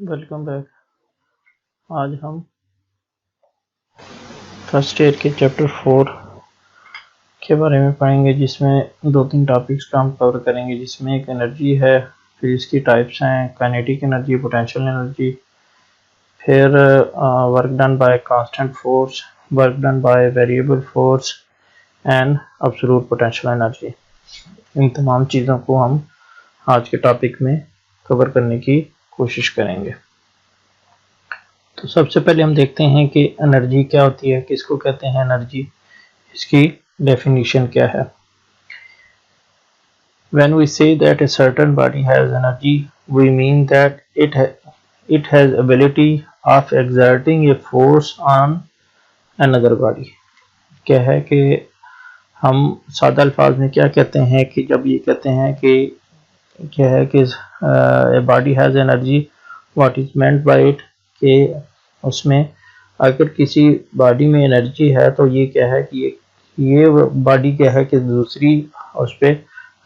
Welcome back. आज हम first year के चैप्टर 4 के बारे में पढ़ेंगे, जिसमें दो तीन टॉपिक्स का हम कवर करेंगे, जिसमें एक एनर्जी है, फिर इसकी टाइप्स हैं काइनेटिक एनर्जी, पोटेंशियल एनर्जी, फिर work done by constant force, work done by variable force and absolute potential energy. इन तमाम चीज़ों को हम आज के टॉपिक में कवर करने की कोशिश करेंगे। तो सबसे पहले हम देखते हैं कि एनर्जी क्या होती है, किसको कहते हैं एनर्जी, इसकी डेफिनेशन क्या है। When we say that a certain body has energy, we mean that it has ability of exerting a force on another body। क्या है कि हम सादा अल्फाज में क्या कहते हैं कि जब ये कहते हैं कि क्या है कि a body has energy, what is meant by it, कि उसमें अगर किसी बॉडी में एनर्जी है तो ये क्या है कि ये बॉडी क्या है कि दूसरी उस पर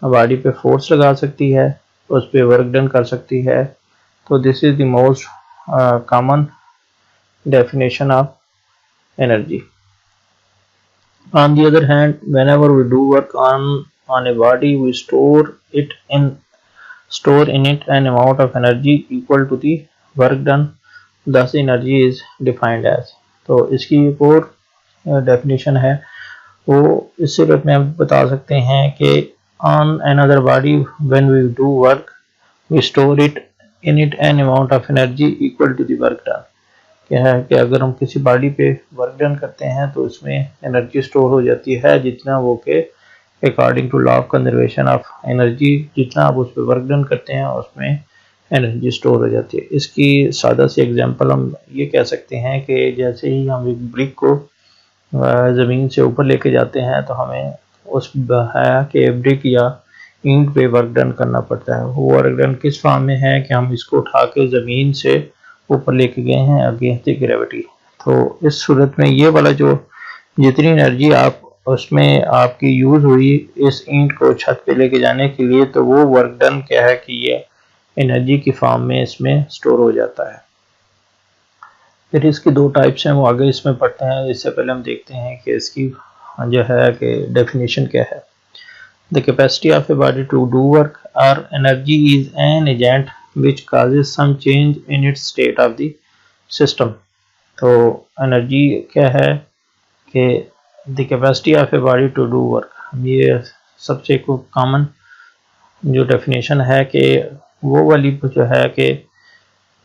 बॉडी पे फोर्स लगा सकती है, उस पर वर्क डन कर सकती है। तो this is the most common definition of energy. On the other hand, whenever we do work on a body, we store in it an amount of energy equal to the work done, thus energy is defined as। तो इसकी एक और definition है, वो इस सूरत में हम बता सकते हैं कि on another body when we do work we store in it an amount of energy equal to the work done। क्या है कि अगर हम किसी बॉडी पे वर्क डन करते हैं तो उसमें एनर्जी स्टोर हो जाती है जितना वो के according to law of conservation of energy, जितना आप उस पर वर्क डन करते हैं उसमें एनर्जी स्टोर हो जाती है। इसकी सादा सी एग्जांपल हम ये कह सकते हैं कि जैसे ही हम एक ब्रिक को ज़मीन से ऊपर लेके जाते हैं तो हमें उस है कि ब्रिक या ईंट पे वर्क डन करना पड़ता है। वो वर्क डन किस फॉर्म में है कि हम इसको उठा के ज़मीन से ऊपर लेके गए हैं अगेंस्ट द ग्रेविटी। तो इस सूरत में ये वाला जो जितनी एनर्जी आप उसमें आपकी यूज़ हुई इस ईंट को छत पे लेके जाने के लिए, तो वो वर्क डन क्या है कि ये एनर्जी की फॉर्म में इसमें स्टोर हो जाता है। फिर इसकी दो टाइप्स हैं, वो आगे इसमें पढ़ते हैं। इससे पहले हम देखते हैं कि इसकी जो है कि डेफिनेशन क्या है। The capacity of a body to do work और energy is an agent which causes some change in its state of the system. तो एनर्जी क्या है कि the capacity of a body to do work, ये सबसे common जो definition है कि वो वाली जो है कि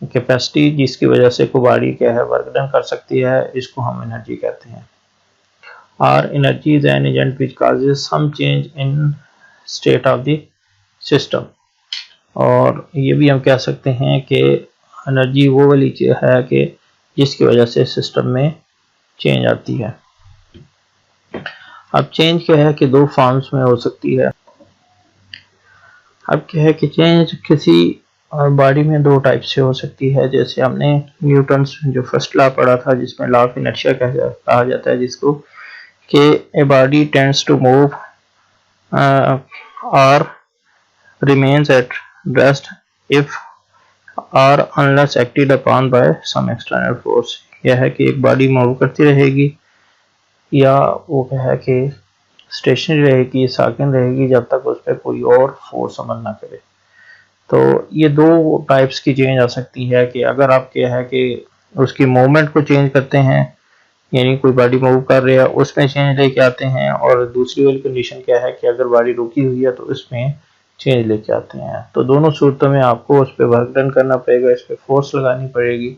कैपेसिटी जिसकी वजह से कोई बॉडी क्या है वर्क डन कर सकती है, इसको हम एनर्जी कहते हैं। और energy is an agent which causes some change in state of the system. और ये भी हम कह सकते हैं कि एनर्जी वो वाली चीज़ है कि जिसकी वजह से सिस्टम में चेंज आती है। अब चेंज क्या है कि दो फॉर्म्स में हो सकती है। अब क्या है कि चेंज किसी बॉडी में दो टाइप से हो सकती है। जैसे हमने न्यूटन्स जो फर्स्ट लॉ पढ़ा था जिसमें लॉ ऑफ इनर्शिया कहा जाता है, जिसको कि a body tends to move और रिमेन्स एट रेस्ट इफ और unless acted upon by some external force. यह है कि एक बॉडी मूव करती रहेगी या वो क्या है कि स्टेशनरी रहेगी, साकिन रहेगी जब तक उस पर कोई और फोर्स अमल ना करे। तो ये दो टाइप्स की चेंज आ सकती है कि अगर आप क्या है कि उसकी मूवमेंट को चेंज करते हैं, यानी कोई बॉडी मूव कर रही है उसमें चेंज लेके आते हैं, और दूसरी वाली कंडीशन क्या है कि अगर बॉडी रुकी हुई है तो उसमें चेंज लेके आते हैं। तो दोनों सूरतों में आपको उस पर वर्क डन करना पड़ेगा, इस पर फोर्स लगानी पड़ेगी,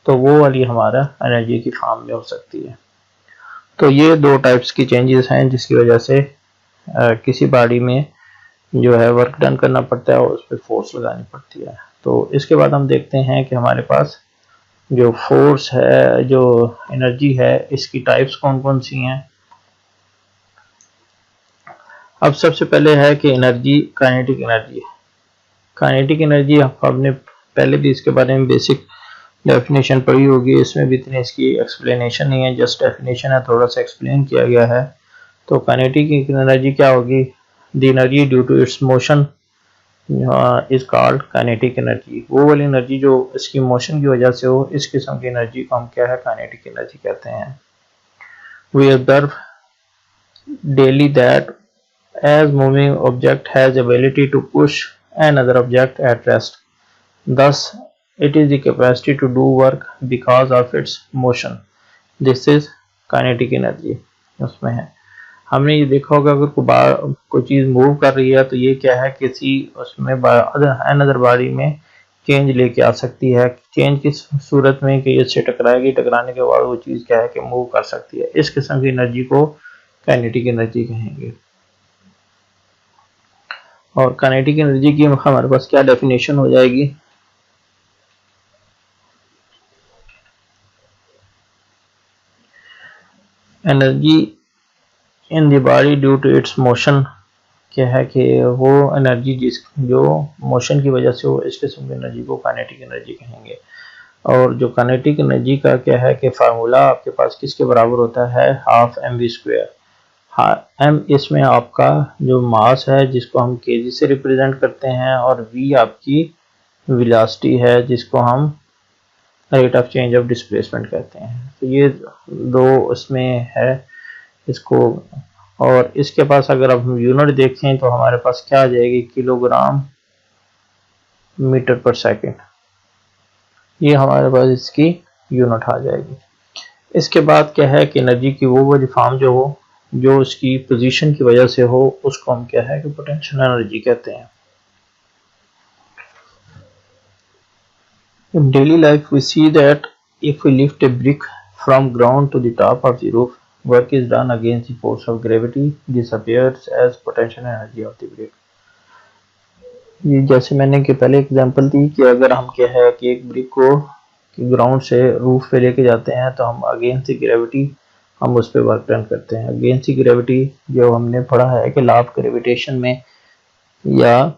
तो वो वाली हमारा एनर्जी की फॉर्म में हो सकती है। तो ये दो टाइप्स की चेंजेस हैं जिसकी वजह से किसी बॉडी में जो है वर्क डन करना पड़ता है और उस पर फोर्स लगानी पड़ती है। तो इसके बाद हम देखते हैं कि हमारे पास जो फोर्स है, जो एनर्जी है, इसकी टाइप्स कौन कौन सी हैं। अब सबसे पहले है कि energy kinetic energy. Kinetic energy आपने पहले भी इसके बारे में बेसिक डेफिनेशन पढ़ी होगी, इसमें भी इतनी इसकी एक्सप्लेनेशन नहीं है, जस्ट डेफिनेशन है, थोड़ा सा एक्सप्लेन किया गया है। तो काइनेटिक एनर्जी क्या होगी? The energy due to its motion is called kinetic energy. वो वाली एनर्जी जो इसकी मोशन की वजह से हो, इस किस्म की एनर्जी को हम क्या है, काइनेटिक एनर्जी कहते हैं। We observe daily that as moving object has ability to push another object at rest. Thus, it is the capacity to do work because of its motion. This is kinetic energy. उसमें है, हमने ये देखा होगा अगर कोई चीज़ move कर रही है तो ये क्या है, किसी उसमें अनदर बॉडी में चेंज लेके आ सकती है। चेंज किस सूरत में कि इससे टकराएगी, टकराने के बाद वो चीज़ क्या है कि मूव कर सकती है। इस किस्म की एनर्जी को काइनेटिक एनर्जी कहेंगे। और काइनेटिक एनर्जी की हमारे पास क्या डेफिनेशन हो जाएगी, energy in the body due to its motion, क्या है कि वो एनर्जी जो मोशन की वजह से हो, इस किस्म की एनर्जी को काइनेटिक एनर्जी कहेंगे। और जो काइनेटिक एनर्जी का क्या है कि फार्मूला आपके पास किसके बराबर होता है, half M V square. M इसमें आपका जो मास है जिसको हम केजी से रिप्रेजेंट करते हैं, और वी आपकी वेलोसिटी है जिसको हम rate of change of displacement कहते हैं। तो ये दो उसमें है इसको। और इसके पास अगर अब हम यूनिट देखें तो हमारे पास क्या आ जाएगी, किलोग्राम मीटर पर सेकंड, ये हमारे पास इसकी यूनिट आ जाएगी। इसके बाद क्या है कि एनर्जी की वो वाली फॉर्म जो हो, जो उसकी पोजीशन की वजह से हो, उसको हम क्या है कि पोटेंशियल एनर्जी कहते हैं। In daily life, we see that if we lift a brick from ground to the top of the roof, work is done against the force of gravity. This appears as potential energy of the brick. ये जैसे मैंने कि पहले example दी कि अगर हम क्या है कि एक ब्रिक को ग्राउंड से रूफ पे लेके जाते हैं तो हम अगेंस्ट द ग्रेविटी हम उस पर वर्क डन करते हैं। अगेंस्ट द ग्रेविटी जो हमने पढ़ा है कि लॉ ऑफ ग्रेविटेशन में, या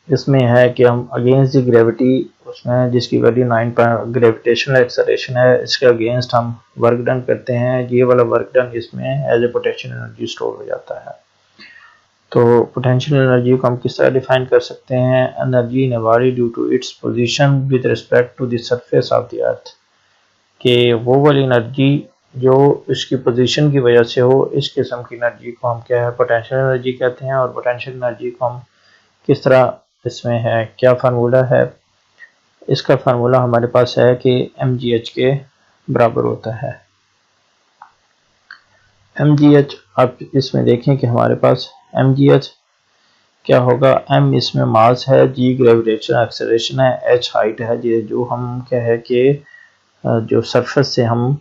इसमें है कि हम अगेंस्ट द ग्रेविटी, उसमें जिसकी वैल्यू 9 ग्रेविटेशनल एक्सेलरेशन है, इसके अगेंस्ट हम वर्क डन करते हैं। ये वाला वर्क डन इसमें as a potential energy store हो जाता है। तो पोटेंशियल एनर्जी को हम किस तरह डिफाइन कर सकते हैं, energy in a body due to its position with respect to the surface of the earth, कि वो वाली एनर्जी जो इसकी पोजीशन की वजह से हो, इस किस्म की एनर्जी को हम क्या है, पोटेंशियल एनर्जी कहते हैं। और पोटेंशियल एनर्जी को हम किस तरह, इसमें है क्या फार्मूला है, इसका फार्मूला हमारे पास है कि mgh के बराबर होता है। mgh आप इसमें देखें कि हमारे पास mgh क्या होगा, m इसमें मास है, g ग्रेविटेशनल एक्सेलरेशन है, h हाइट है, ये जो हम क्या है कि जो सरफेस से हम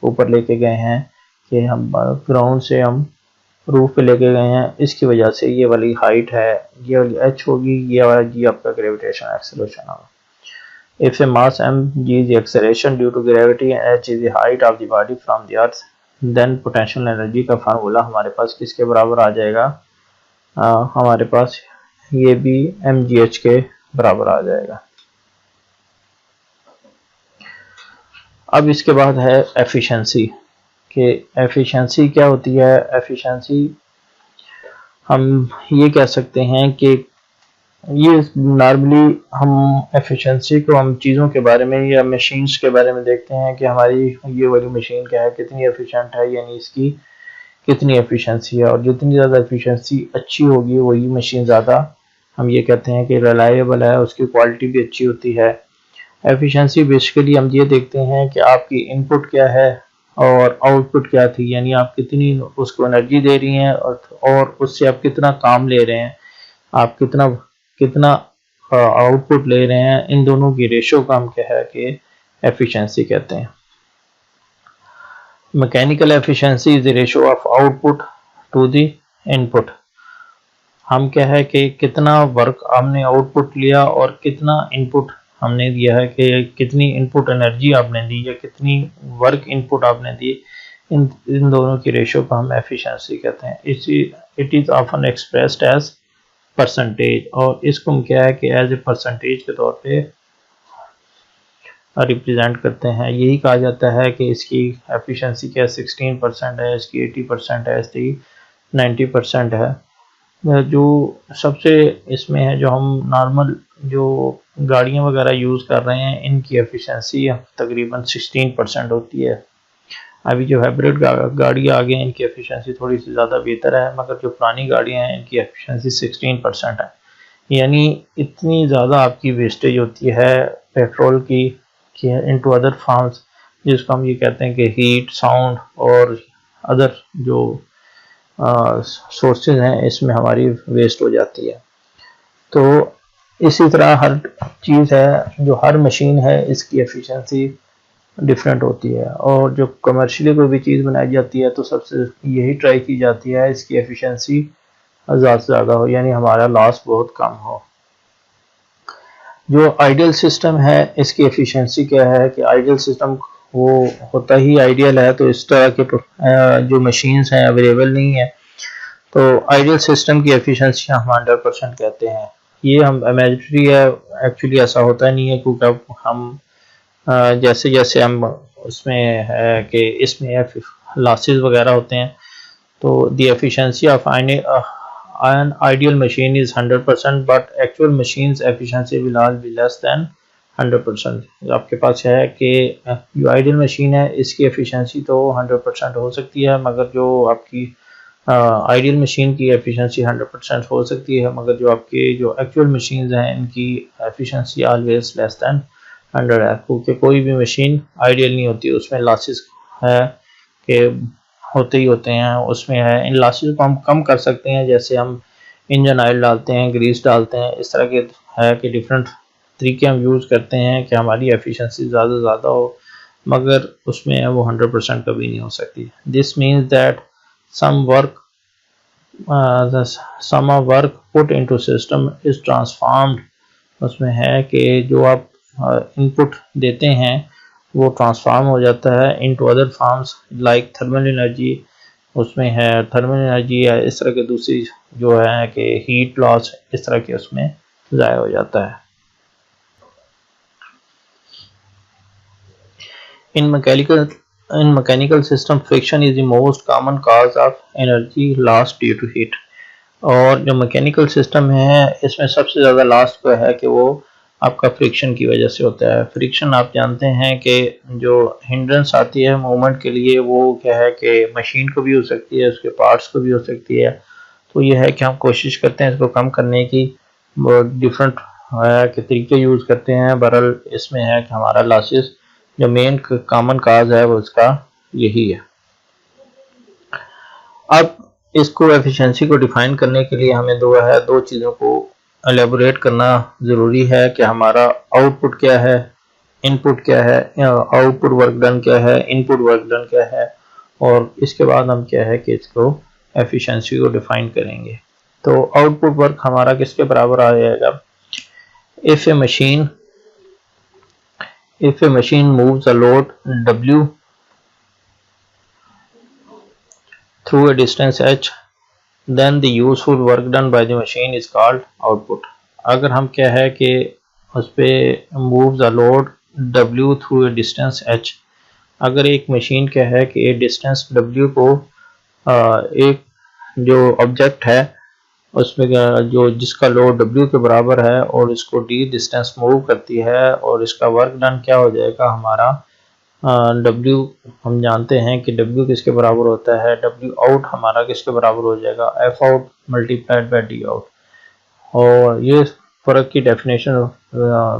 ऊपर लेके गए हैं, कि हम ग्राउंड से हम रूफ पे लेके गए हैं, इसकी वजह से ये वाली हाइट है, ये वाली h होगी, ये वाला g आपका ग्रेविटेशनल एक्सेलरेशन होगा। If a mass mg is the acceleration due to gravity and h is the height of the body from the earth, then potential energy का फार्मूला हमारे पास किसके बराबर आ जाएगा, हमारे पास ये भी mgh के बराबर आ जाएगा। अब इसके बाद है एफिशिएंसी, कि एफिशिएंसी क्या होती है। एफिशिएंसी हम ये कह सकते हैं कि ये नॉर्मली हम एफिशिएंसी को हम चीज़ों के बारे में या मशीन्स के बारे में देखते हैं कि हमारी ये वाली मशीन क्या है, कितनी एफिशिएंट है, यानी इसकी कितनी एफिशिएंसी है। और जितनी ज़्यादा एफिशिएंसी अच्छी होगी वही मशीन ज़्यादा, हम ये कहते हैं कि रिलायबल है, उसकी क्वालिटी भी अच्छी होती है। एफिशिएंसी बेसिकली हम ये देखते हैं कि आपकी इनपुट क्या है और आउटपुट क्या थी, यानी आप कितनी उसको एनर्जी दे रही हैं और उससे आप कितना काम ले रहे हैं, आप कितना आउटपुट ले रहे हैं, इन दोनों की रेशो का हम क्या है कि एफिशिएंसी कहते हैं। Mechanical efficiency is the ratio of output to the input. हम क्या है कि कितना वर्क हमने आउटपुट लिया और कितना इनपुट हमने दिया है, कि कितनी इनपुट एनर्जी आपने दी या कितनी वर्क इनपुट आपने दी, इन दोनों की रेशो को हम एफिशिएंसी कहते हैं। It is often expressed as percentage, और इसको हम क्या है कि एज ए परसेंटेज के तौर पे रिप्रेजेंट करते हैं। यही कहा जाता है कि इसकी एफिशिएंसी क्या 16% है, इसकी 80% है, इसकी 90% है। जो सबसे इसमें है, जो हम नॉर्मल जो गाड़ियाँ वगैरह यूज़ कर रहे हैं, इनकी एफिशिएंसी तकरीबन 16% होती है। अभी जो हाइब्रिड गाड़ी आ गई हैं, इनकी एफिशिएंसी थोड़ी सी ज़्यादा बेहतर है, मगर जो पुरानी गाड़ियाँ हैं इनकी एफिशिएंसी 16% है। यानी इतनी ज़्यादा आपकी वेस्टेज होती है पेट्रोल की कि इनटू अदर फॉर्म्स, जिसको हम ये कहते हैं कि हीट, साउंड और अदर जो सोर्सेज हैं, इसमें हमारी वेस्ट हो जाती है। तो इसी तरह हर चीज़ है, जो हर मशीन है, इसकी एफिशिएंसी डिफरेंट होती है। और जो कमर्शियली कोई भी चीज़ बनाई जाती है तो सबसे यही ट्राई की जाती है इसकी एफिशिएंसी ज़्यादा से ज़्यादा हो, यानी हमारा लॉस बहुत कम हो। जो आइडियल सिस्टम है, इसकी एफिशिएंसी क्या है कि आइडियल सिस्टम वो होता ही आइडियल है, तो इस तरह के जो मशीन्स हैं अवेलेबल नहीं है। तो आइडियल सिस्टम की एफिशिएंसी हम 100% कहते हैं। ये हम इमेजिनरी है, एक्चुअली ऐसा होता नहीं है, क्योंकि अब हम जैसे जैसे हम उसमें है कि इसमें लॉसेस वगैरह होते हैं, तो the efficiency of an ideal machine is 100%, but actual machines efficiency will always be less than 100%। आपके पास है कि जो आइडियल मशीन है इसकी एफिशिएंसी तो 100% हो सकती है, मगर जो आपकी आइडियल मशीन की एफिशिएंसी 100% हो सकती है, मगर जो आपकी जो एक्चुअल मशीन्स हैं इनकी एफिशिएंसी ऑलवेज लेस दैन 100 है, क्योंकि कोई भी मशीन आइडियल नहीं होती, उसमें लॉसेस है कि होते ही होते हैं। उसमें है, इन लॉसेस को हम कम कर सकते हैं, जैसे हम इंजन ऑयल डालते हैं, ग्रीस डालते हैं, इस तरह के है कि डिफरेंट तरीके हम यूज़ करते हैं कि हमारी एफिशिएंसी ज़्यादा से ज़्यादा हो, मगर उसमें वो 100% कभी नहीं हो सकती। This means that some work some of work put into system is transformed. उसमें है कि जो आप इनपुट देते हैं वो ट्रांसफॉर्म हो जाता है into other forms like thermal energy. उसमें है थर्मल एनर्जी या इस तरह के दूसरी जो है कि हीट लॉस, इस तरह के उसमें ज़ाया हो जाता है। In mechanical system friction is the most common cause of energy loss due to heat. और जो मैकेनिकल सिस्टम है इसमें सबसे ज़्यादा लॉस जो है कि वो आपका फ्रिक्शन की वजह से होता है। फ्रिक्शन आप जानते हैं कि जो हिंड्रेंस आती है मूवमेंट के लिए, वो क्या है कि मशीन को भी हो सकती है, उसके पार्ट्स को भी हो सकती है। तो ये है कि हम कोशिश करते हैं इसको कम करने की, डिफरेंट के तरीके यूज़ करते हैं। बहरहाल इसमें है कि हमारा लॉसेस जो मेन कॉमन काज है वो उसका यही है। अब इसको एफिशिएंसी को डिफाइन करने के लिए हमें दो चीज़ों को एलेबोरेट करना ज़रूरी है कि हमारा आउटपुट क्या है, इनपुट क्या है, आउटपुट वर्क डन क्या है, इनपुट वर्क डन क्या है, और इसके बाद हम क्या है कि इसको एफिशिएंसी को डिफाइन करेंगे। तो आउटपुट वर्क हमारा किसके बराबर आ जाएगा? If A machine moves a load W through a distance h, then the useful work done by the machine is called output। अगर हम क्या है कि उस पर moves a load W through a distance h, अगर एक मशीन क्या है कि एक डिस्टेंस W को एक जो ऑब्जेक्ट है उसमें जो जिसका लोड W के बराबर है और इसको D डिस्टेंस मूव करती है, और इसका वर्क डन क्या हो जाएगा हमारा W। हम जानते हैं कि W किसके बराबर होता है, W आउट हमारा किसके बराबर हो जाएगा, F out multiplied by D out. और ये फ़र्क की डेफिनेशन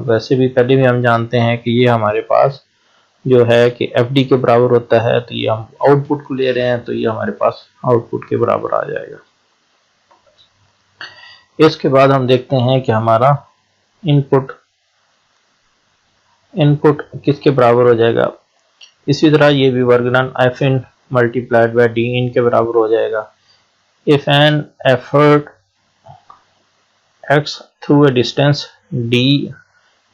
वैसे भी पहले भी हम जानते हैं कि ये हमारे पास जो है कि FD के बराबर होता है, तो ये हम आउटपुट को ले रहे हैं, तो ये हमारे पास आउटपुट के बराबर आ जाएगा। इसके बाद हम देखते हैं कि हमारा इनपुट किसके बराबर हो जाएगा। इसी तरह ये भी work done F in multiplied by D इन के बराबर हो जाएगा। If an effort x through a distance D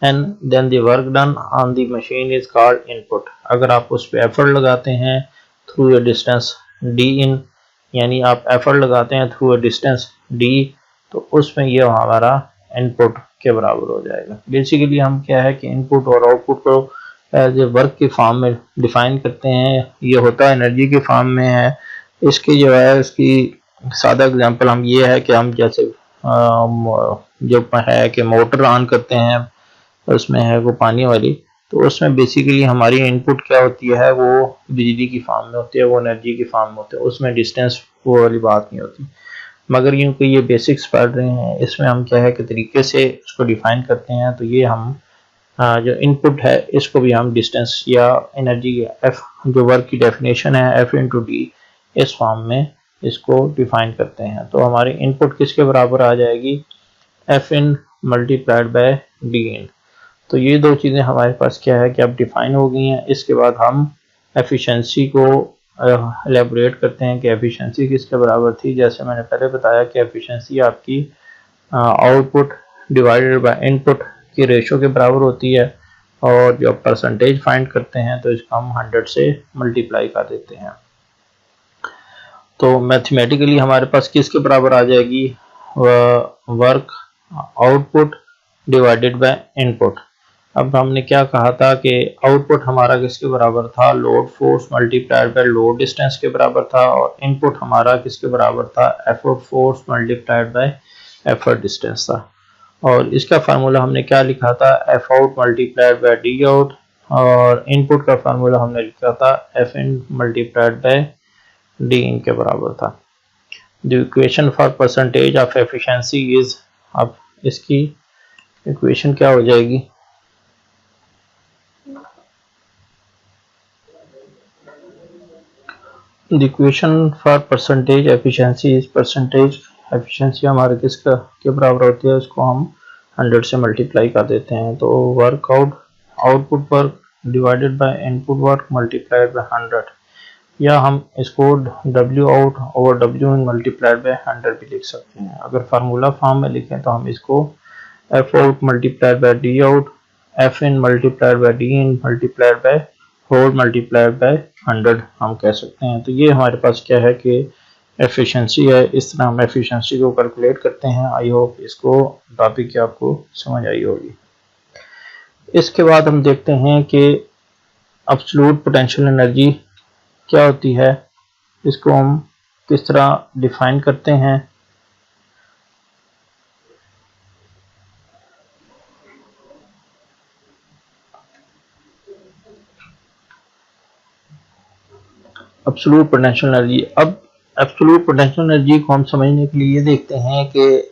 n, then the work done on the machine is called input। अगर आप उस पर एफर्ट लगाते हैं through a distance D in, यानी आप एफर्ट लगाते हैं through a distance D, तो उसमें ये हमारा इनपुट के बराबर हो जाएगा। बेसिकली हम क्या है कि इनपुट और आउटपुट को एज ए वर्क के फॉर्म में डिफाइन करते हैं। ये होता है एनर्जी के फॉर्म में है। इसकी जो है इसकी सादा एग्जांपल हम ये है कि हम जैसे जो है कि मोटर ऑन करते हैं, उसमें है वो पानी वाली, तो उसमें बेसिकली हमारी इनपुट क्या होती है, वो बिजली की फॉर्म में होती है, वो एनर्जी की फॉर्म में होती है, उसमें डिस्टेंस वो वाली बात नहीं होती। मगर यूँ कि ये बेसिक्स पढ़ रहे हैं, इसमें हम क्या है कि तरीके से इसको डिफाइन करते हैं, तो ये हम जो इनपुट है इसको भी हम डिस्टेंस या एनर्जी एफ, जो वर्क की डेफिनेशन है एफ इंटू डी, इस फॉर्म में इसको डिफाइन करते हैं। तो हमारी इनपुट किसके बराबर आ जाएगी, F in multiplied by D in. तो ये दो चीज़ें हमारे पास क्या है कि अब डिफाइन हो गई हैं। इसके बाद हम एफिशिएंसी को एलेबोरेट करते हैं कि एफिशिएंसी किसके बराबर थी। जैसे मैंने पहले बताया कि एफिशिएंसी आपकी आउटपुट डिवाइडेड बाय इनपुट की रेशो के बराबर होती है, और जब परसेंटेज फाइंड करते हैं तो इसको हम 100 से मल्टीप्लाई कर देते हैं। तो मैथमेटिकली हमारे पास किसके बराबर आ जाएगी, work output divided by input. अब हमने क्या कहा था कि आउटपुट हमारा किसके बराबर था, load force multiplied by load distance के बराबर था, और इनपुट हमारा किसके बराबर था, effort force multiplied by effort distance था। और इसका फार्मूला हमने क्या लिखा था, F out multiplied by D out, और इनपुट का फार्मूला हमने लिखा था F in multiplied by D in के बराबर था। The equation for percentage of efficiency is, अब इसकी इक्वेशन क्या हो जाएगी, the equation for percentage efficiency is, percentage efficiency हमारे किसका के बराबर होती है, उसको हम 100 से मल्टीप्लाई कर देते हैं। तो work output work divided by input work multiplied by 100, या हम इसको W out over W in multiplied by 100 भी लिख सकते हैं। अगर फार्मूला फॉर्म में लिखें तो हम इसको F out multiplied by D out, F in multiplied by D in multiplied by whole multiplied by 100 हम कह सकते हैं। तो ये हमारे पास क्या है कि एफिशिएंसी है। इस तरह हम एफिशिएंसी को कैलकुलेट करते हैं। आई होप इसको टॉपिक आपको समझ आई होगी। इसके बाद हम देखते हैं कि एब्सोल्यूट पोटेंशियल एनर्जी क्या होती है, इसको हम किस तरह डिफाइन करते हैं। एब्सोल्यूट पोटेंशियल एनर्जी, अब एब्सोल्यूट पोटेंशियल एनर्जी को हम समझने के लिए देखते हैं कि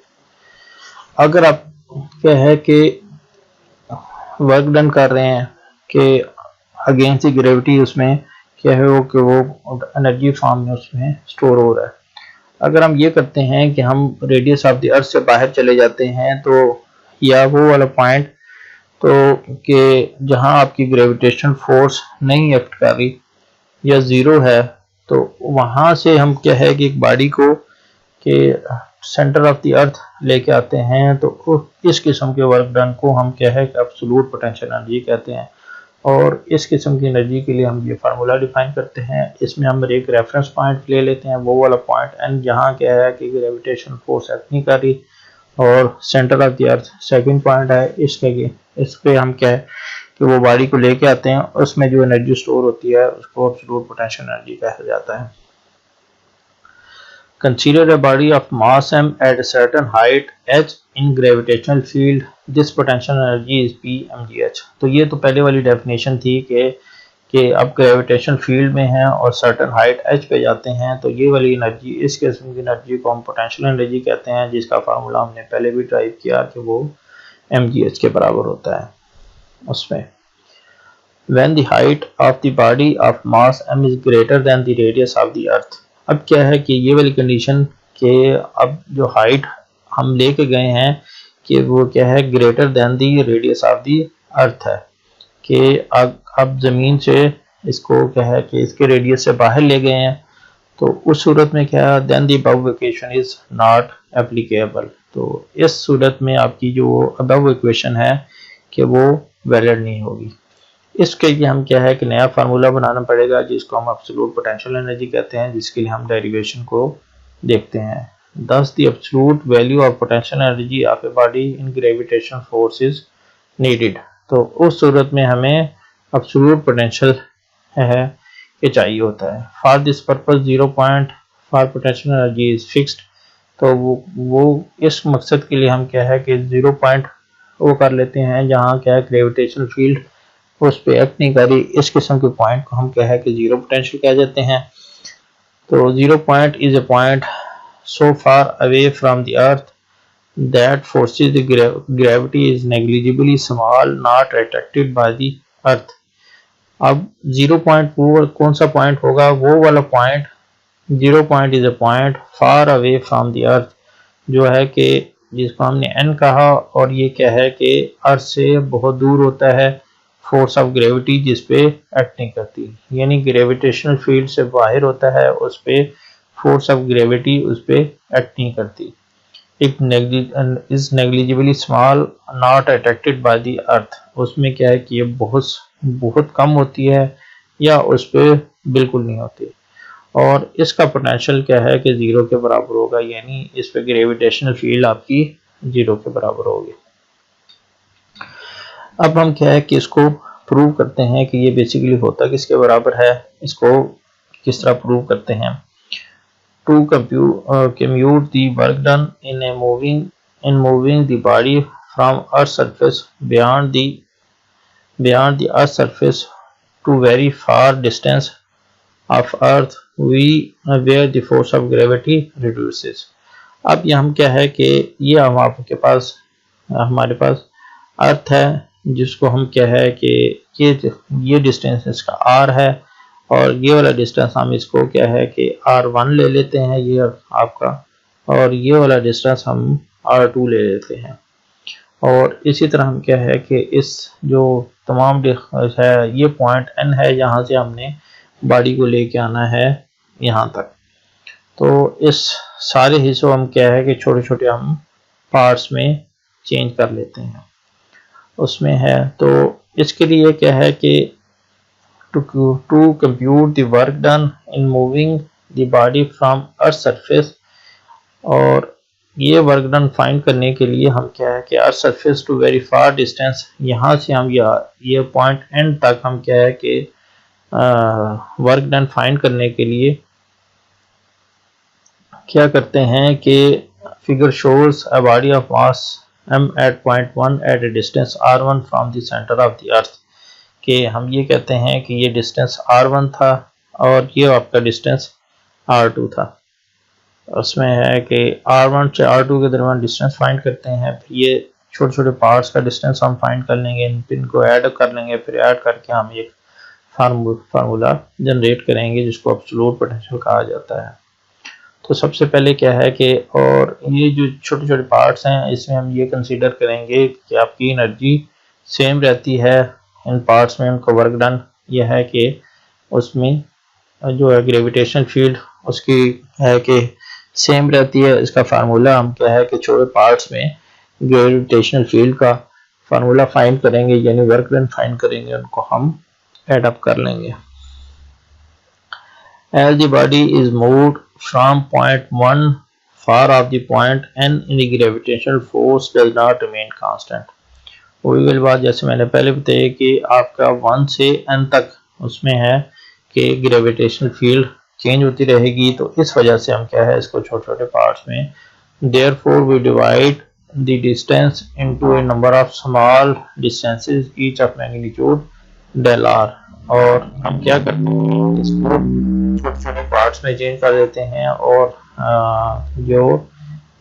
अगर आप क्या है कि वर्क डन कर रहे हैं कि अगेंस्ट द ग्रेविटी, उसमें क्या है वो कि वो एनर्जी फॉर्म में उसमें स्टोर हो रहा है। अगर हम ये करते हैं कि हम रेडियस ऑफ द अर्थ से बाहर चले जाते हैं, तो या वो वाला पॉइंट तो कि जहां आपकी ग्रेविटेशन फोर्स नहीं एक्ट कर रही या ज़ीरो है, तो वहां से हम क्या है कि एक बॉडी को के सेंटर ऑफ द अर्थ लेके आते हैं, तो इस किस्म के वर्क डन को हम क्या है कि एब्सोल्यूट पोटेंशियल एनर्जी कहते हैं। और इस किस्म की एनर्जी के लिए हम ये फार्मूला डिफाइन करते हैं। इसमें हम एक रेफरेंस पॉइंट ले लेते हैं, वो वाला पॉइंट एंड जहाँ क्या है कि ग्रेविटेशन फोर्स एक्ट नहीं कर रही, और centre of the earth second point है। इस पे हम क्या है कि वो बॉडी को लेके आते हैं, उसमें जो एनर्जी स्टोर होती है उसको एब्सोल्यूट पोटेंशियल एनर्जी कहा जाता है। Consider a body of mass m at a certain height h in gravitational field. This potential energy is P mgh. तो ये तो पहले वाली डेफिनेशन थी कि अब ग्रेविटेशन फील्ड में है और सर्टन हाइट h पे जाते हैं, तो ये वाली एनर्जी, इस किस्म की एनर्जी को हम पोटेंशियल एनर्जी कहते हैं, जिसका फार्मूला हमने पहले भी ड्राइव किया कि वो mgh के बराबर होता है। उसमें when the height of the body of mass m is greater than the radius of the earth, अब क्या है कि ये वाली कंडीशन के अब जो हाइट हम लेके गए हैं कि वो क्या है greater than the radius of the earth है, कि अब ज़मीन से इसको क्या है कि इसके रेडियस से बाहर ले गए हैं, तो उस सूरत में क्या है then the above equation is not applicable. तो इस सूरत में आपकी जो अबव इक्वेशन है कि वो वैलिड नहीं होगी। इसके लिए हम क्या है कि नया फार्मूला बनाना पड़ेगा, जिसको हम एब्सोल्यूट पोटेंशियल एनर्जी कहते हैं, जिसके लिए हम डेरिवेशन को देखते हैं। Thus the absolute value of potential energy of a body in gravitation force is needed. तो उस सूरत में हमें एब्सोल्यूट पोटेंशियल है कि चाहिए होता है। For this purpose 0.5 for potential energy is fixed, तो वो इस मकसद के लिए हम क्या है कि 0 पॉइंट वो कर लेते हैं जहाँ क्या है ग्रेविटेशनल फील्ड उस पर एक्ट नहीं करी। इस किस्म के पॉइंट को हम क्या है कि जीरो पोटेंशियल कह देते हैं। तो 0 point is a point so far away from the earth that forces the gravity is negligibly small, not attracted by the earth। अब 0 पॉइंट वो कौन सा पॉइंट होगा, वो वाला point 0 point is a point far away from the earth, जो है कि जिसको हमने n कहा, और ये क्या है कि अर्थ से बहुत दूर होता है, फोर्स ऑफ ग्रेविटी जिस पे एक्ट नहीं करती, यानी ग्रेविटेशनल फील्ड से बाहर होता है, उस पे फोर्स ऑफ ग्रेविटी उस पे एक्ट नहीं करती। It is negligibly small not attracted by the earth, उसमें क्या है कि ये बहुत कम होती है या उस पे बिल्कुल नहीं होती, और इसका पोटेंशियल क्या है कि 0 के बराबर होगा, यानी इस पे ग्रेविटेशनल फील्ड आपकी 0 के बराबर होगी। अब हम क्या है कि इसको प्रूव करते हैं कि ये बेसिकली होता किसके बराबर है, इसको किस तरह प्रूव करते हैं। To commute the work done in moving the body from earth surface beyond the earth surface to very far distance of earth where the force of gravity reduces। अब ये हम क्या है कि ये हम आपके पास हमारे पास अर्थ है, जिसको हम क्या है कि ये डिस्टेंस इसका r है, और ये वाला डिस्टेंस हम इसको क्या है कि r1 ले लेते हैं ये आपका, और ये वाला डिस्टेंस हम r2 ले लेते हैं। और इसी तरह हम क्या है कि इस जो तमाम है ये पॉइंट n है, यहाँ से हमने बॉडी को लेके आना है यहाँ तक। तो इस सारे हिस्सों हम क्या है कि छोटे छोटे हम पार्ट्स में चेंज कर लेते हैं उसमें है। तो इसके लिए क्या है कि to compute the work done in moving the body from earth surface, और ये वर्क डन फाइंड करने के लिए हम क्या है कि earth surface to very far distance, यहाँ से हम ये पॉइंट एंड तक हम क्या है कि वर्क डन फाइंड करने के लिए क्या करते हैं कि figure shows a body of mass m at point 1 at a distance r1 from the center of the earth, कि हम ये कहते हैं कि ये डिस्टेंस r1 था और ये आपका डिस्टेंस r2 था। उसमें है कि r1 से r2 के दरमियान डिस्टेंस फाइंड करते हैं, फिर ये छोटे छोटे पार्ट्स का डिस्टेंस हम फाइंड कर लेंगे, इनको ऐड कर लेंगे, फिर ऐड करके हम एक फार्मूला जनरेट करेंगे जिसको एब्सोल्यूट पोटेंशियल कहा जाता है। तो सबसे पहले क्या है कि और ये जो छोटे छोटे पार्ट्स हैं इसमें हम ये कंसीडर करेंगे कि आपकी एनर्जी सेम रहती है इन पार्ट्स में, उनका वर्क डन यह है कि उसमें जो है ग्रेविटेशनल फील्ड उसकी है कि सेम रहती है। इसका फार्मूला हम क्या है कि छोटे पार्ट्स में ग्रेविटेशनल फील्ड का फार्मूला फाइंड करेंगे, यानी वर्क डन फाइंड करेंगे, उनको हम एड अप कर लेंगे। As the body is moved from point 1 far off the point n in the gravitational force does not remain constant। वही वाली बात जैसे मैंने पहले बताया कि आपका 1 से n तक उसमें है कि ग्रेविटेशनल फील्ड चेंज होती रहेगी, तो इस वजह से हम क्या है इसको छोटे छोटे पार्ट्स में therefore we divide the distance into a number of small distances each of magnitude del r, और हम क्या करते हैं इसको छोटे छोटे पार्ट्स में चेंज कर देते हैं, और जो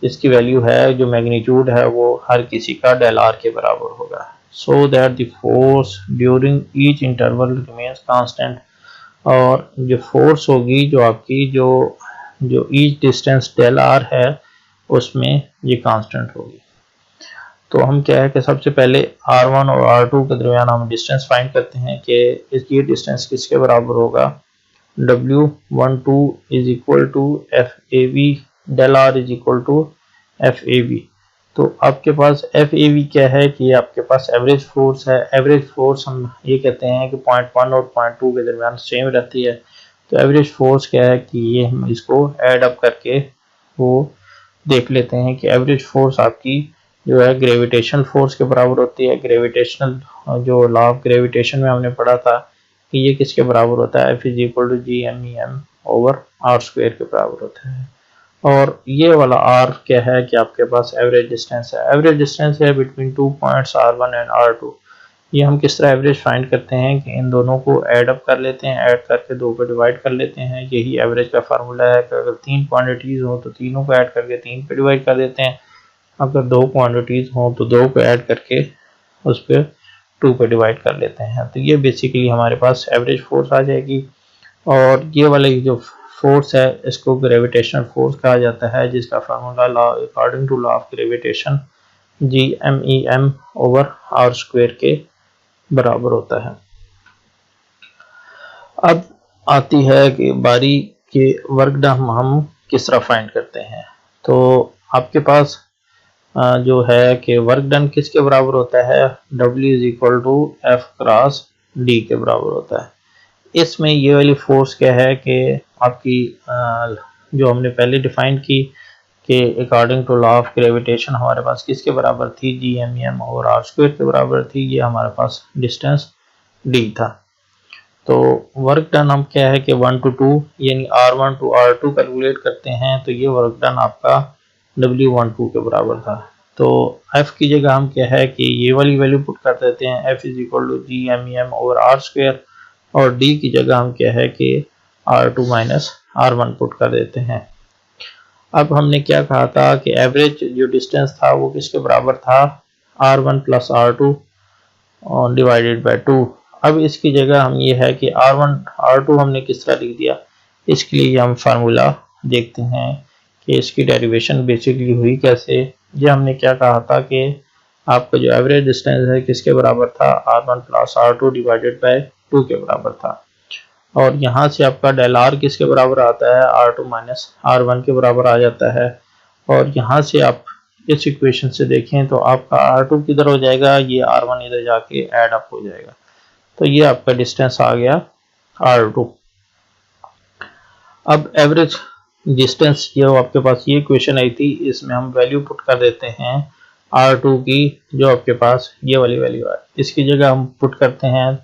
इसकी वैल्यू है जो मैग्नीट्यूड है वो हर किसी का डेल आर के बराबर होगा, so that the force during each interval remains constant. और जो फोर्स होगी जो आपकी जो ईच डिस्टेंस डेल आर है उसमें ये कांस्टेंट होगी। तो हम क्या है कि सबसे पहले r1 और r2 के दरमियान हम डिस्टेंस फाइंड करते हैं कि ये डिस्टेंस किसके बराबर होगा, W12 is equal to FAV del r is equal to FAV। तो आपके पास FAV क्या है कि ये आपके पास एवरेज फोर्स है। एवरेज फोर्स हम ये कहते हैं कि पॉइंट 1 और पॉइंट 2 के दरमियान सेम रहती है। तो एवरेज फोर्स क्या है कि ये हम इसको ऐड अप करके वो देख लेते हैं कि एवरेज फोर्स आपकी जो है ग्रेविटेशनल फोर्स के बराबर होती है। ग्रेविटेशनल जो लॉ ऑफ ग्रेविटेशन में हमने पढ़ा था कि ये किसके बराबर होता है, F is equal to G M E M over R square के बराबर होता है। और ये वाला आर क्या है कि आपके पास एवरेज डिस्टेंस है। एवरेज डिस्टेंस है between 2 points R1 and R2। ये हम किस तरह एवरेज फाइंड करते हैं कि इन दोनों को ऐड अप कर लेते हैं, ऐड करके 2 पे डिवाइड कर लेते हैं। यही एवरेज का फार्मूला है कि अगर 3 क्वांटिटीज़ हो तो तीनों को ऐड करके 3 पे डिवाइड कर देते हैं, अगर 2 क्वांटिटीज़ हो तो 2 को ऐड करके उस पर 2 पे डिवाइड कर लेते हैं। तो ये बेसिकली हमारे पास एवरेज फोर्स आ जाएगी। और ये वाली जो फोर्स है इसको ग्रेविटेशनल फोर्स कहा जाता है, जिसका formula according to law of gravitation GMEM over R square के बराबर होता है। अब आती है कि बारी के वर्क डन हम किस तरह फाइंड करते हैं। तो आपके पास जो है कि वर्क डन किसके बराबर होता है, W is equal to F cross D के बराबर होता है। इसमें ये वाली फोर्स क्या है कि आपकी जो हमने पहले डिफाइन की कि according to law of gravitation हमारे पास किसके बराबर थी, GMEM और आर स्क्वायर के बराबर थी। ये हमारे पास डिस्टेंस D था। तो वर्क डन हम क्या है कि 1 to 2 यानी R1 to R2 कैलकुलेट करते हैं, तो ये वर्क डन आपका W12 के बराबर था। तो F की जगह हम क्या है कि ये वाली वैल्यू पुट कर देते हैं, F is equal to GMEM over R square, और D की जगह हम क्या है कि R2 माइनस R1 पुट कर देते हैं। अब हमने क्या कहा था कि एवरेज जो डिस्टेंस था वो किसके बराबर था, R1 plus R2 divided by 2। अब इसकी जगह हम ये है कि R1 R2 हमने किस तरह लिख दिया, इसके लिए हम फार्मूला देखते हैं कि इसकी डेरिवेशन बेसिकली हुई कैसे। ये हमने क्या कहा था कि आपका जो एवरेज डिस्टेंस है किसके बराबर था, R1 plus R2 divided by 2 के बराबर था। और यहाँ से आपका डेल आर किसके बराबर आता है, R2 माइनस R1 के बराबर आ जाता है। और यहाँ से आप इस इक्वेशन से देखें तो आपका R2 किधर हो जाएगा, ये R1 इधर जाके ऐड अप हो जाएगा। तो ये आपका डिस्टेंस आ गया R2। अब एवरेज डिस्टेंस जो आपके पास ये इक्वेशन आई थी, इसमें हम वैल्यू पुट कर देते हैं R2 की, जो आपके पास ये वाली वैल्यू है, इसकी जगह हम पुट करते हैं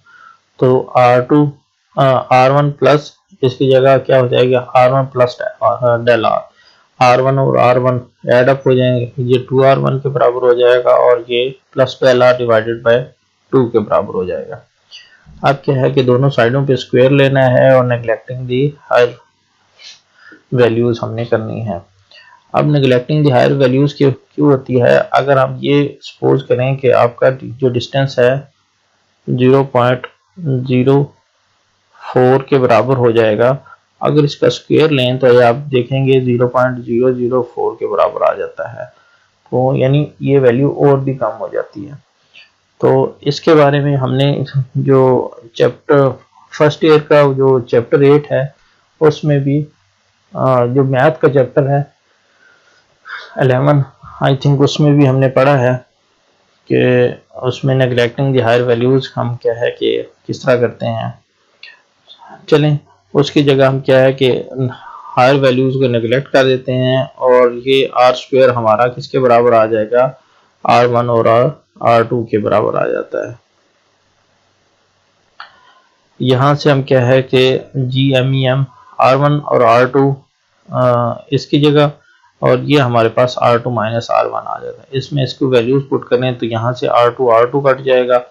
तो R2 R1 प्लस इसकी जगह क्या हो जाएगा, R1 plus del are, R1 और R1 ऐड अप हो जाएंगे, ये 2R1 के बराबर हो जाएगा और ये plus del R divided by 2 के बराबर हो जाएगा। अब क्या है कि दोनों साइडों पे स्क्वायर लेना है और नेग्लेक्टिंग दी हायर वैल्यूज हमने करनी है। अब नेग्लेक्टिंग दी हायर वैल्यूज क्यों होती है, अगर हम ये सपोज करें कि आपका जो डिस्टेंस है 0.04 के बराबर हो जाएगा, अगर इसका स्क्वायर लें तो आप देखेंगे 0.004 के बराबर आ जाता है। तो यानी ये वैल्यू और भी कम हो जाती है। तो इसके बारे में हमने जो चैप्टर फर्स्ट ईयर का जो चैप्टर 8 है उसमें भी जो मैथ का चैप्टर है 11 आई थिंक, उसमें भी हमने पढ़ा है कि उसमें नेग्लेक्टिंग दी हायर वैल्यूज हम क्या है कि किस तरह करते हैं। चलें उसकी जगह हम क्या है कि हायर वैल्यूज को नेग्लेक्ट कर देते हैं और ये आर स्क्वायर हमारा किसके बराबर आ जाएगा, R1 और R2 के बराबर आ जाता है। यहाँ से हम क्या है कि GMEM R1 और R2 इसकी जगह, और ये हमारे पास R2 माइनस R1 आ जाता है। इसमें इसको वैल्यूज पुट करें तो यहाँ से R2 कट जाएगा,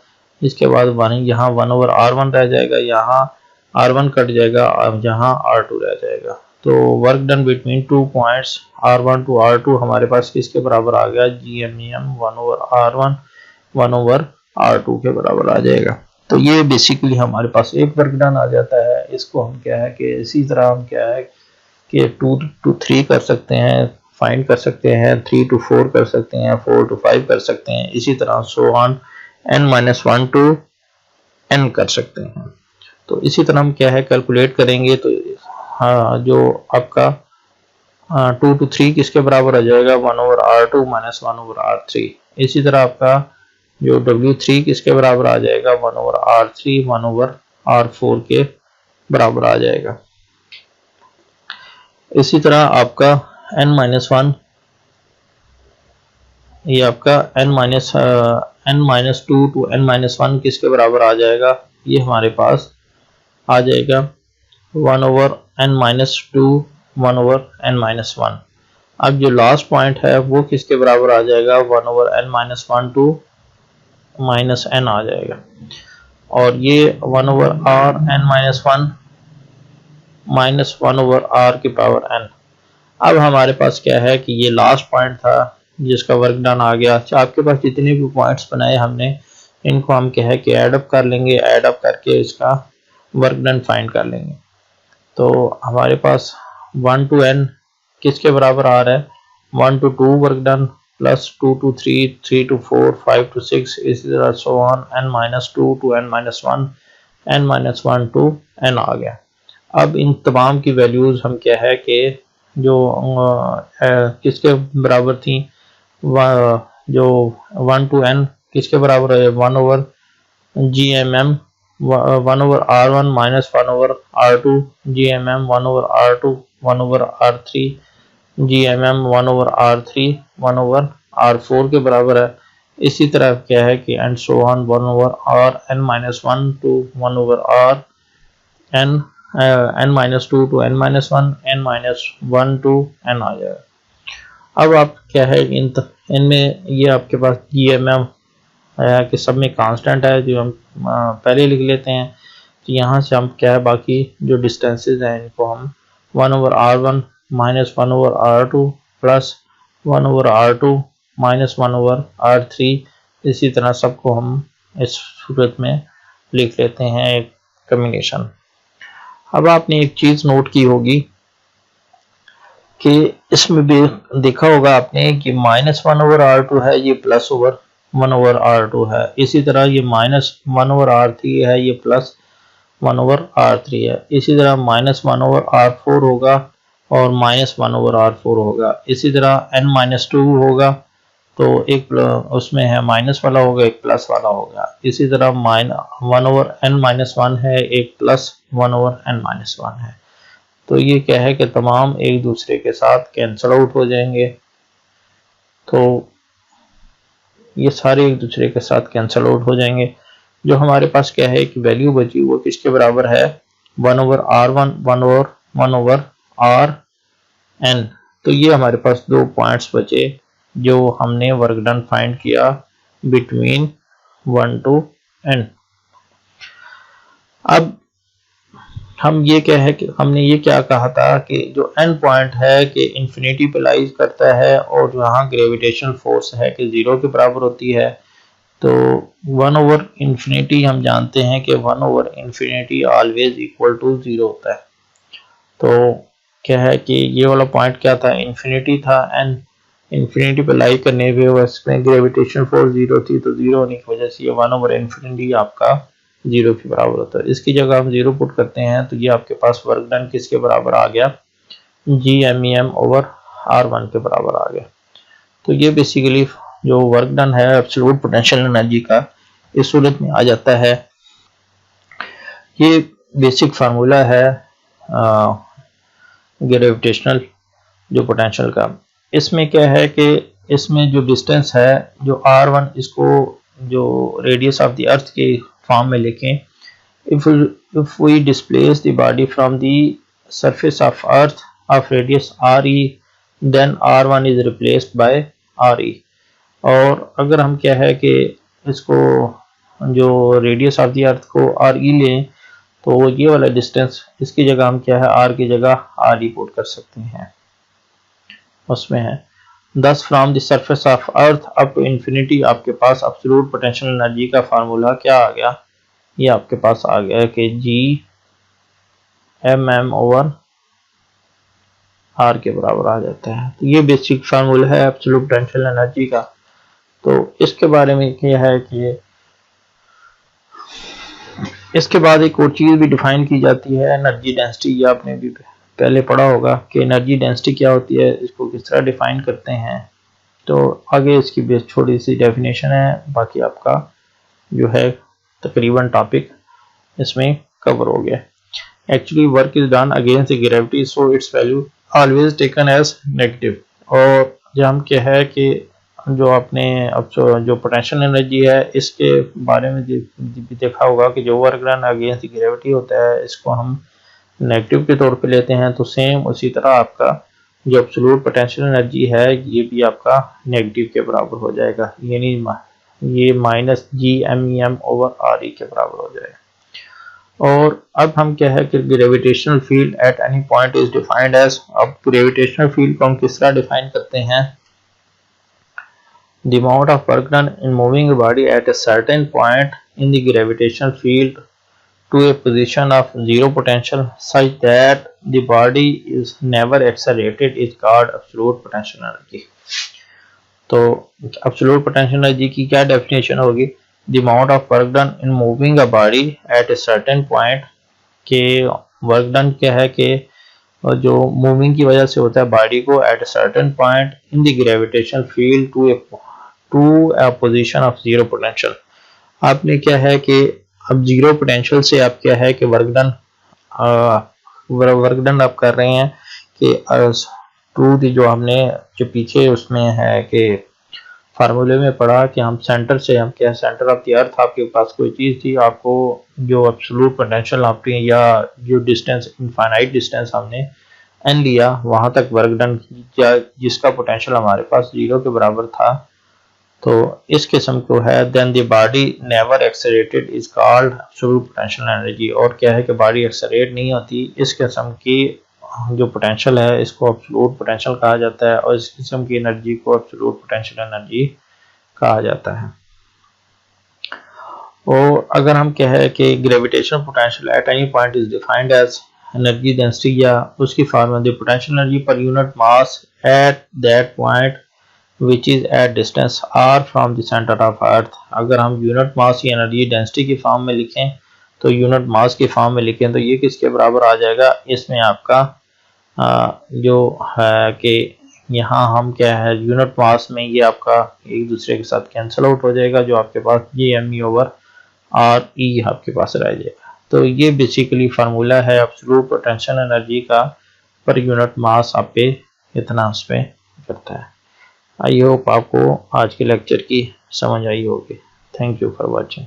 इसके बाद यहाँ 1 ओवर R1 रह जाएगा, यहाँ R1 कट जाएगा और यहाँ R2 रह जाएगा। तो work done between 2 points R1 to R2 हमारे पास किसके बराबर आ गया, GMEM 1 over R1 1 over R2 के बराबर आ जाएगा। तो ये बेसिकली हमारे पास एक वर्क डन आ जाता है। इसको हम क्या है कि इसी तरह हम क्या है कि 2 to 3 कर सकते हैं, फाइंड कर सकते हैं, 3 to 4 कर सकते हैं, 4 to 5 कर सकते हैं, इसी तरह so on n-1 to n कर सकते हैं। तो इसी तरह हम क्या है कैलकुलेट करेंगे तो हाँ, जो आपका 2 to 3 किसके बराबर आ जाएगा, 1 over R2 minus 1 over R3। इसी तरह आपका जो W3 किसके बराबर आ जाएगा, 1 ओवर R3 1 ओवर R4 के बराबर आ जाएगा। इसी तरह आपका n-1 ये आपका n-2 टू n-1 किसके बराबर आ जाएगा, ये हमारे पास आ जाएगा 1 ओवर n-2 1/n-1। अब जो लास्ट पॉइंट है वो किसके बराबर आ जाएगा, 1/n-1 टू -n आ जाएगा, और ये 1/r(n-1 -1/r की पावर n। अब हमारे पास क्या है कि ये लास्ट पॉइंट था जिसका वर्क डन आ गया। अच्छा, आपके पास जितने भी पॉइंट्स बनाए हमने इनको हम क्या है कि ऐड अप कर लेंगे, ऐड अप करके इसका वर्क डन फाइंड कर लेंगे। तो हमारे पास 1 to n किसके बराबर आ रहा है, 1 to 2 work done plus 2 to 3, 3 to 4, 5 to 6, इसी तरह so on n-2 to n-1, n-1 to n आ गया। अब इन तमाम की वैल्यूज़ हम क्या है कि जो किसके बराबर थी, जो 1 to n किसके बराबर है, 1/GMM 1/r1 minus 1/r2 GMM 1/r2 1/r3 GMM 1/r3 1/r4 के बराबर है। इसी तरह क्या है कि and so on 1/r(n-1 to 1/r n-2 to n-1 n-1 to n आ जाएगा। अब आप क्या है इनमें ये आपके पास GMM कि सब में कांस्टेंट है जो हम पहले लिख लेते हैं। तो यहाँ से हम क्या है बाकी जो डिस्टेंसेस हैं इनको हम 1/r1 minus 1/r2 plus 1/r2 minus 1/r3, इसी तरह सबको हम इस सूरत में लिख लेते हैं एक कम्बिनेशन। अब आपने एक चीज़ नोट की होगी कि इसमें भी देखा होगा आपने कि -1/r2 है, ये +1/r2 है, इसी तरह ये -1/r3 है, ये +1/r3 है, इसी तरह -1/r4 होगा और -1/r4 होगा, इसी तरह n-2 होगा तो एक उसमें है माइनस वाला होगा, एक प्लस वाला होगा, इसी तरह 1/n-1 है, एक +1/n-1 है। तो ये क्या है कि तमाम एक दूसरे के साथ कैंसल आउट हो जाएंगे। तो ये सारे एक दूसरे के साथ कैंसल आउट हो जाएंगे। जो हमारे पास क्या है कि वैल्यू बची वो किसके बराबर है, 1/r1 1/r(n)। तो ये हमारे पास दो पॉइंट्स बचे जो हमने वर्क डन फाइंड किया बिटवीन 1 to n। अब हम ये क्या है कि हमने ये क्या कहा था कि जो n पॉइंट है कि इंफिनिटी पे लाइज करता है और यहाँ ग्रेविटेशनल फोर्स है कि 0 के बराबर होती है। तो 1/∞ हम जानते हैं कि 1/∞ ऑलवेज इक्वल टू 0 होता है। तो क्या है कि ये वाला पॉइंट क्या था, इंफिनिटी था, n इंफिनिटी पे लाइज करने पे उसमें ग्रेविटेशनल फोर्स 0 थी, तो 0 होने की वजह से ये 1/∞ आपका 0 के बराबर होता है। इसकी जगह हम 0 पुट करते हैं तो ये आपके पास वर्क डन किसके बराबर आ गया, GMEM/r1 के बराबर आ गया। तो ये बेसिकली जो वर्क डन है एब्सोल्यूट पोटेंशियल एनर्जी का इस सूरत में आ जाता है। ये बेसिक फार्मूला है ग्रेविटेशनल जो पोटेंशियल का। इसमें क्या है कि इसमें जो डिस्टेंस है जो r1, इसको जो रेडियस ऑफ द अर्थ के फॉर्म में लिखें, if we displace the body from the surface of earth of radius re, then r1 is replaced by re। और अगर हम क्या है कि इसको जो रेडियस ऑफ द अर्थ को re लें तो ये वाला डिस्टेंस इसकी जगह हम क्या है r की जगह re पुट कर सकते हैं, उसमें है। Thus from the surface of earth up to infinity आपके पास एब्सोल्यूट पोटेंशियल एनर्जी का फार्मूला क्या आ गया, ये आपके पास आ गया कि GMM/r के बराबर आ जाता है। तो ये बेसिक फार्मूला है एब्सोल्यूट पोटेंशियल एनर्जी का। तो इसके बारे में क्या है कि इसके बाद एक और चीज़ भी डिफाइन की जाती है, एनर्जी डेंसिटी। ये आपने भी पहले पढ़ा होगा कि एनर्जी डेंसिटी क्या होती है, इसको किस तरह डिफाइन करते हैं। तो आगे इसकी बेस छोटी सी डेफिनेशन है, बाकी आपका जो है तकरीबन टॉपिक इसमें कवर हो गया। Actually work is done against the gravity so its value always taken as negative. और जब हम क्या है कि जो आपने अब जो पोटेंशियल एनर्जी है इसके बारे में भी देखा होगा कि जो work done against the gravity होता है इसको हम नेगेटिव के तौर पे लेते हैं तो सेम उसी तरह आपका जो एब्सोल्यूट पोटेंशियल एनर्जी है ये भी आपका नेगेटिव के बराबर हो जाएगा, यानी ये माइनस GMEM/RE के बराबर हो जाएगा। और अब हम क्या है कि gravitational field at any point is defined as, अब ग्रेविटेशनल फील्ड को हम किस तरह डिफाइन करते हैं, the amount of work done in moving a body at a certain point in the gravitational field to a position of zero potential such that the body is never accelerated is called absolute potential energy। तो absolute potential energy की क्या definition होगी, the amount of work done in moving a body at a certain point, के work done क्या है कि जो moving की वजह से होता है बॉडी को at a certain point in the gravitational field to a position of zero potential. आपने क्या है कि अब जीरो पोटेंशियल से आप क्या है कि वर्क डन आप कर रहे हैं कि टू दी जो हमने जो पीछे उसमें है कि फार्मूले में पढ़ा कि हम सेंटर से हम क्या सेंटर ऑफ द अर्थ आपके पास कोई चीज़ थी, आपको जो एब्सोल्यूट पोटेंशियल आपने या जो डिस्टेंस इनफाइनाइट डिस्टेंस हमने एन लिया वहां तक वर्क डन या जिसका पोटेंशियल हमारे पास जीरो के बराबर था, तो इस किस्म को है then the body never accelerated is called absolute potential energy. और क्या है कि बॉडी एक्सेलरेट नहीं होती, इस किस्म की जो पोटेंशियल है इसको एब्सोल्यूट पोटेंशियल कहा जाता है और इस किस्म की एनर्जी को एब्सोल्यूट पोटेंशियल एनर्जी कहा जाता है। और अगर हम कहें कि gravitational potential at any point is defined as energy density या उसकी formula the potential energy per unit mass at that point which is at distance r from the center of earth। अगर हम यूनिट मास की energy density की form में लिखें तो unit mass की फॉर्म में लिखें तो ये किसके बराबर आ जाएगा, इसमें आपका जो है कि यहाँ हम क्या है यूनिट मास में ये आपका एक दूसरे के साथ कैंसिल आउट हो जाएगा, जो आपके पास GME/RE आपके पास रह जाएगा। तो ये बेसिकली फार्मूला है एब्सोल्यूट पोटेंशियल एनर्जी का पर यूनिट मास आप पे इतना उस पर करता है। आई होप आपको आज के लेक्चर की समझ आई होगी। Thank you for watching.